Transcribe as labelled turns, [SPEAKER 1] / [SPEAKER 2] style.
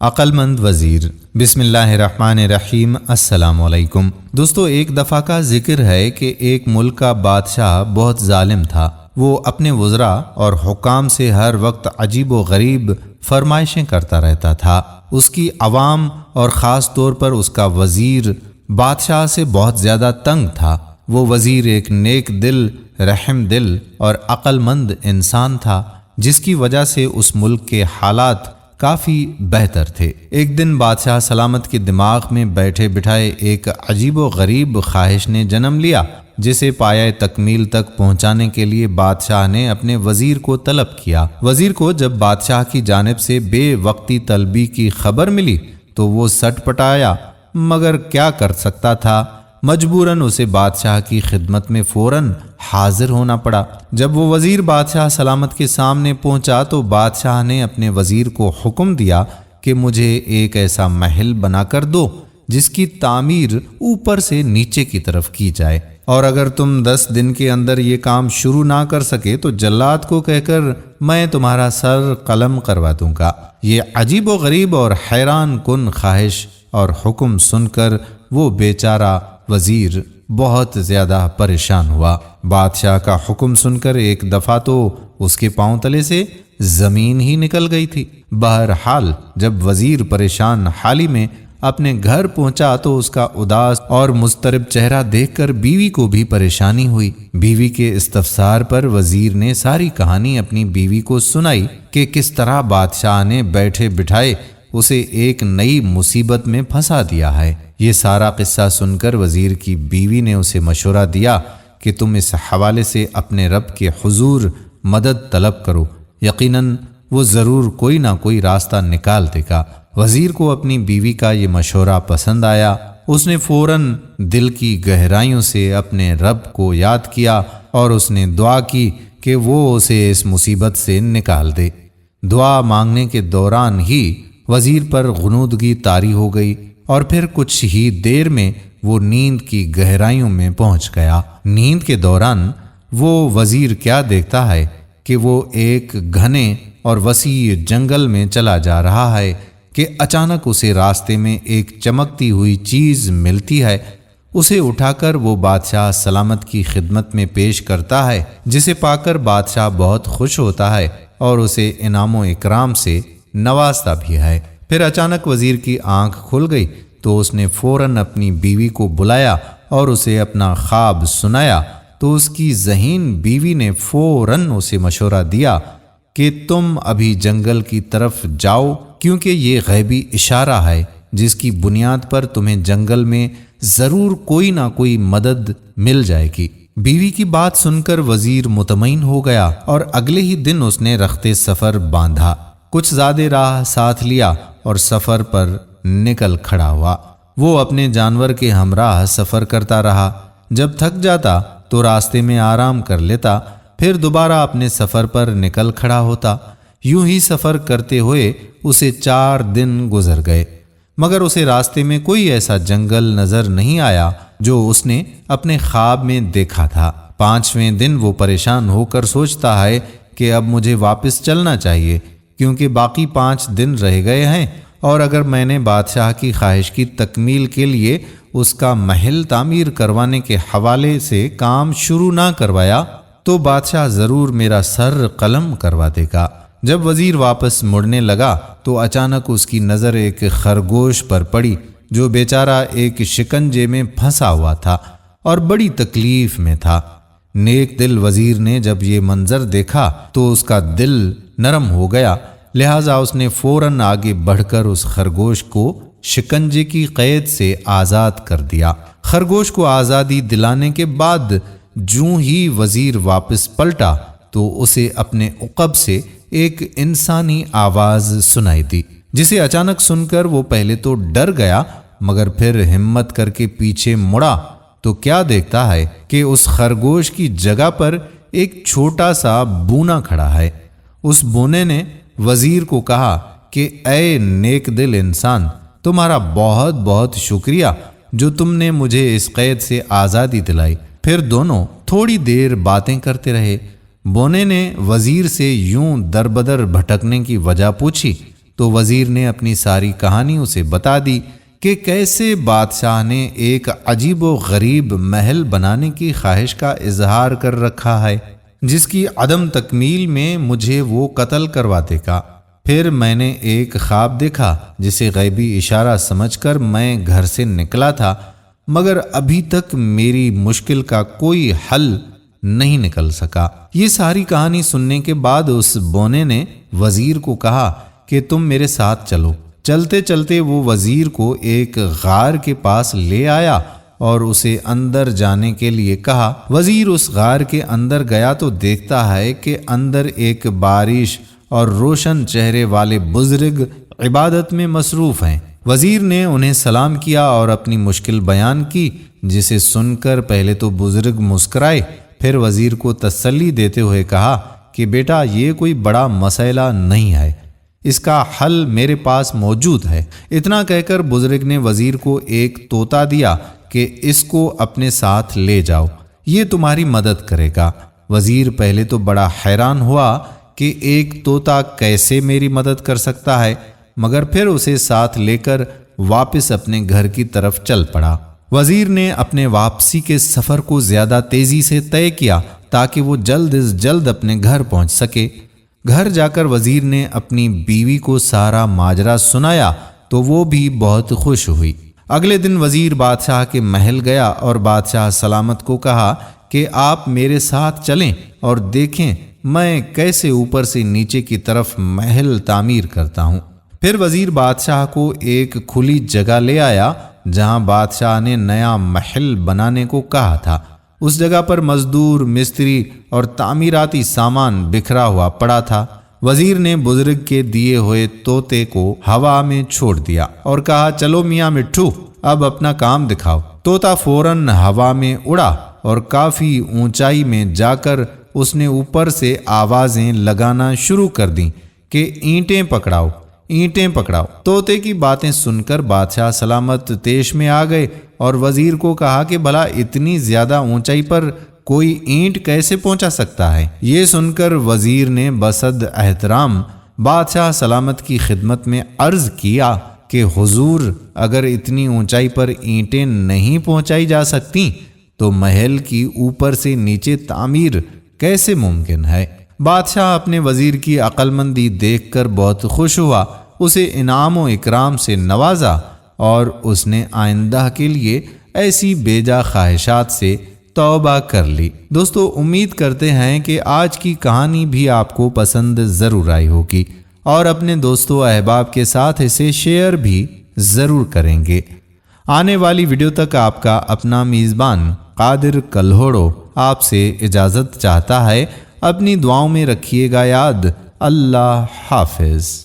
[SPEAKER 1] عقل مند وزیر۔ بسم اللہ الرحمن الرحیم۔ السلام علیکم دوستو، ایک دفعہ کا ذکر ہے کہ ایک ملک کا بادشاہ بہت ظالم تھا۔ وہ اپنے وزراء اور حکام سے ہر وقت عجیب و غریب فرمائشیں کرتا رہتا تھا۔ اس کی عوام اور خاص طور پر اس کا وزیر بادشاہ سے بہت زیادہ تنگ تھا۔ وہ وزیر ایک نیک دل، رحم دل اور عقل مند انسان تھا، جس کی وجہ سے اس ملک کے حالات کافی بہتر تھے۔ ایک دن بادشاہ سلامت کے دماغ میں بیٹھے بٹھائے ایک عجیب و غریب خواہش نے جنم لیا، جسے پایہ تکمیل تک پہنچانے کے لیے بادشاہ نے اپنے وزیر کو طلب کیا۔ وزیر کو جب بادشاہ کی جانب سے بے وقتی طلبی کی خبر ملی تو وہ سٹ پٹایا، مگر کیا کر سکتا تھا، مجبوراً اسے بادشاہ کی خدمت میں فوراً حاضر ہونا پڑا۔ جب وہ وزیر بادشاہ سلامت کے سامنے پہنچا تو بادشاہ نے اپنے وزیر کو حکم دیا کہ مجھے ایک ایسا محل بنا کر دو جس کی تعمیر اوپر سے نیچے کی طرف کی جائے، اور اگر تم 10 دن کے اندر یہ کام شروع نہ کر سکے تو جلاد کو کہہ کر میں تمہارا سر قلم کروا دوں گا۔ یہ عجیب و غریب اور حیران کن خواہش اور حکم سن کر وہ بیچارہ وزیر بہت زیادہ پریشان ہوا۔ بادشاہ کا حکم سن کر ایک دفعہ تو اس کے پاؤں تلے سے زمین ہی نکل گئی تھی۔ بہرحال جب وزیر پریشان حالی میں اپنے گھر پہنچا تو اس کا اداس اور مضطرب چہرہ دیکھ کر بیوی کو بھی پریشانی ہوئی۔ بیوی کے استفسار پر وزیر نے ساری کہانی اپنی بیوی کو سنائی کہ کس طرح بادشاہ نے بیٹھے بٹھائے اسے ایک نئی مصیبت میں پھنسا دیا ہے۔ یہ سارا قصہ سن کر وزیر کی بیوی نے اسے مشورہ دیا کہ تم اس حوالے سے اپنے رب کے حضور مدد طلب کرو، یقیناً وہ ضرور کوئی نہ کوئی راستہ نکال دے گا۔ وزیر کو اپنی بیوی کا یہ مشورہ پسند آیا۔ اس نے فوراً دل کی گہرائیوں سے اپنے رب کو یاد کیا اور اس نے دعا کی کہ وہ اسے اس مصیبت سے نکال دے۔ دعا مانگنے کے دوران ہی وزیر پر غنودگی طاری ہو گئی اور پھر کچھ ہی دیر میں وہ نیند کی گہرائیوں میں پہنچ گیا۔ نیند کے دوران وہ وزیر کیا دیکھتا ہے کہ وہ ایک گھنے اور وسیع جنگل میں چلا جا رہا ہے کہ اچانک اسے راستے میں ایک چمکتی ہوئی چیز ملتی ہے۔ اسے اٹھا کر وہ بادشاہ سلامت کی خدمت میں پیش کرتا ہے، جسے پا کر بادشاہ بہت خوش ہوتا ہے اور اسے انعام و اکرام سے نوازتا بھی ہے۔ پھر اچانک وزیر کی آنکھ کھل گئی تو اس نے فوراً اپنی بیوی کو بلایا اور اسے اپنا خواب سنایا، تو اس کی ذہین بیوی نے فوراً اسے مشورہ دیا کہ تم ابھی جنگل کی طرف جاؤ، کیونکہ یہ غیبی اشارہ ہے جس کی بنیاد پر تمہیں جنگل میں ضرور کوئی نہ کوئی مدد مل جائے گی۔ بیوی کی بات سن کر وزیر مطمئن ہو گیا اور اگلے ہی دن اس نے رخت سفر باندھا، کچھ زیادہ راہ ساتھ لیا اور سفر پر نکل کھڑا ہوا۔ وہ اپنے جانور کے ہمراہ سفر کرتا رہا۔ جب تھک جاتا تو راستے میں آرام کر لیتا، پھر دوبارہ اپنے سفر پر نکل کھڑا ہوتا۔ یوں ہی سفر کرتے ہوئے اسے 4 دن گزر گئے، مگر اسے راستے میں کوئی ایسا جنگل نظر نہیں آیا جو اس نے اپنے خواب میں دیکھا تھا۔ 5ویں دن وہ پریشان ہو کر سوچتا ہے کہ اب مجھے واپس چلنا چاہیے، کیونکہ باقی 5 دن رہ گئے ہیں، اور اگر میں نے بادشاہ کی خواہش کی تکمیل کے لیے اس کا محل تعمیر کروانے کے حوالے سے کام شروع نہ کروایا تو بادشاہ ضرور میرا سر قلم کروا دے گا۔ جب وزیر واپس مڑنے لگا تو اچانک اس کی نظر ایک خرگوش پر پڑی جو بیچارہ ایک شکنجے میں پھنسا ہوا تھا اور بڑی تکلیف میں تھا۔ نیک دل وزیر نے جب یہ منظر دیکھا تو اس کا دل نرم ہو گیا، لہٰذا اس نے فوراً آگے بڑھ کر اس خرگوش کو شکنجے کی قید سے آزاد کر دیا۔ خرگوش کو آزادی دلانے کے بعد جوں ہی وزیر واپس پلٹا تو اسے اپنے عقب سے ایک انسانی آواز سنائی دی، جسے اچانک سن کر وہ پہلے تو ڈر گیا، مگر پھر ہمت کر کے پیچھے مڑا تو کیا دیکھتا ہے کہ اس خرگوش کی جگہ پر ایک چھوٹا سا بونا کھڑا ہے۔ اس بونے نے وزیر کو کہا کہ اے نیک دل انسان، تمہارا بہت بہت شکریہ جو تم نے مجھے اس قید سے آزادی دلائی۔ پھر دونوں تھوڑی دیر باتیں کرتے رہے۔ بونے نے وزیر سے یوں دربدر بھٹکنے کی وجہ پوچھی تو وزیر نے اپنی ساری کہانی اسے بتا دی کہ کیسے بادشاہ نے ایک عجیب و غریب محل بنانے کی خواہش کا اظہار کر رکھا ہے، جس کی عدم تکمیل میں مجھے وہ قتل کروا دے گا۔ پھر میں نے ایک خواب دیکھا جسے غیبی اشارہ سمجھ کر میں گھر سے نکلا تھا، مگر ابھی تک میری مشکل کا کوئی حل نہیں نکل سکا۔ یہ ساری کہانی سننے کے بعد اس بونے نے وزیر کو کہا کہ تم میرے ساتھ چلو۔ چلتے چلتے وہ وزیر کو ایک غار کے پاس لے آیا اور اسے اندر جانے کے لیے کہا۔ وزیر اس غار کے اندر گیا تو دیکھتا ہے کہ اندر ایک بارش اور روشن چہرے والے بزرگ عبادت میں مصروف ہیں۔ وزیر نے انہیں سلام کیا اور اپنی مشکل بیان کی، جسے سن کر پہلے تو بزرگ مسکرائے، پھر وزیر کو تسلی دیتے ہوئے کہا کہ بیٹا یہ کوئی بڑا مسئلہ نہیں ہے، اس کا حل میرے پاس موجود ہے۔ اتنا کہہ کر بزرگ نے وزیر کو ایک طوطا دیا کہ اس کو اپنے ساتھ لے جاؤ، یہ تمہاری مدد کرے گا۔ وزیر پہلے تو بڑا حیران ہوا کہ ایک طوطا کیسے میری مدد کر سکتا ہے، مگر پھر اسے ساتھ لے کر واپس اپنے گھر کی طرف چل پڑا۔ وزیر نے اپنے واپسی کے سفر کو زیادہ تیزی سے طے کیا تاکہ وہ جلد از جلد اپنے گھر پہنچ سکے۔ گھر جا کر وزیر نے اپنی بیوی کو سارا ماجرا سنایا تو وہ بھی بہت خوش ہوئی۔ اگلے دن وزیر بادشاہ کے محل گیا اور بادشاہ سلامت کو کہا کہ آپ میرے ساتھ چلیں اور دیکھیں میں کیسے اوپر سے نیچے کی طرف محل تعمیر کرتا ہوں۔ پھر وزیر بادشاہ کو ایک کھلی جگہ لے آیا جہاں بادشاہ نے نیا محل بنانے کو کہا تھا۔ اس جگہ پر مزدور، مستری اور تعمیراتی سامان بکھرا ہوا پڑا تھا۔ وزیر نے بزرگ کے دیے ہوئے طوطے کو ہوا میں چھوڑ دیا اور کہا چلو میاں مٹھو اب اپنا کام دکھاؤ۔ طوطا فوراً ہوا میں اڑا اور کافی اونچائی میں جا کر اس نے اوپر سے آوازیں لگانا شروع کر دیں کہ اینٹیں پکڑاؤ، اینٹیں پکڑاؤ۔ طوطے کی باتیں سن کر بادشاہ سلامت طیش میں آ گئے اور وزیر کو کہا کہ بھلا اتنی زیادہ اونچائی پر کوئی اینٹ کیسے پہنچا سکتا ہے؟ یہ سن کر وزیر نے بصد احترام بادشاہ سلامت کی خدمت میں عرض کیا کہ حضور اگر اتنی اونچائی پر اینٹیں نہیں پہنچائی جا سکتی تو محل کی اوپر سے نیچے تعمیر کیسے ممکن ہے؟ بادشاہ اپنے وزیر کی عقل مندی دیکھ کر بہت خوش ہوا، اسے انعام و اکرام سے نوازا اور اس نے آئندہ کے لیے ایسی بیجا خواہشات سے توبہ کر لی۔ دوستو امید کرتے ہیں کہ آج کی کہانی بھی آپ کو پسند ضرور آئی ہوگی اور اپنے دوستوں احباب کے ساتھ اسے شیئر بھی ضرور کریں گے۔ آنے والی ویڈیو تک آپ کا اپنا میزبان قادر کلہوڑو آپ سے اجازت چاہتا ہے۔ اپنی دعاؤں میں رکھیے گا یاد۔ اللہ حافظ۔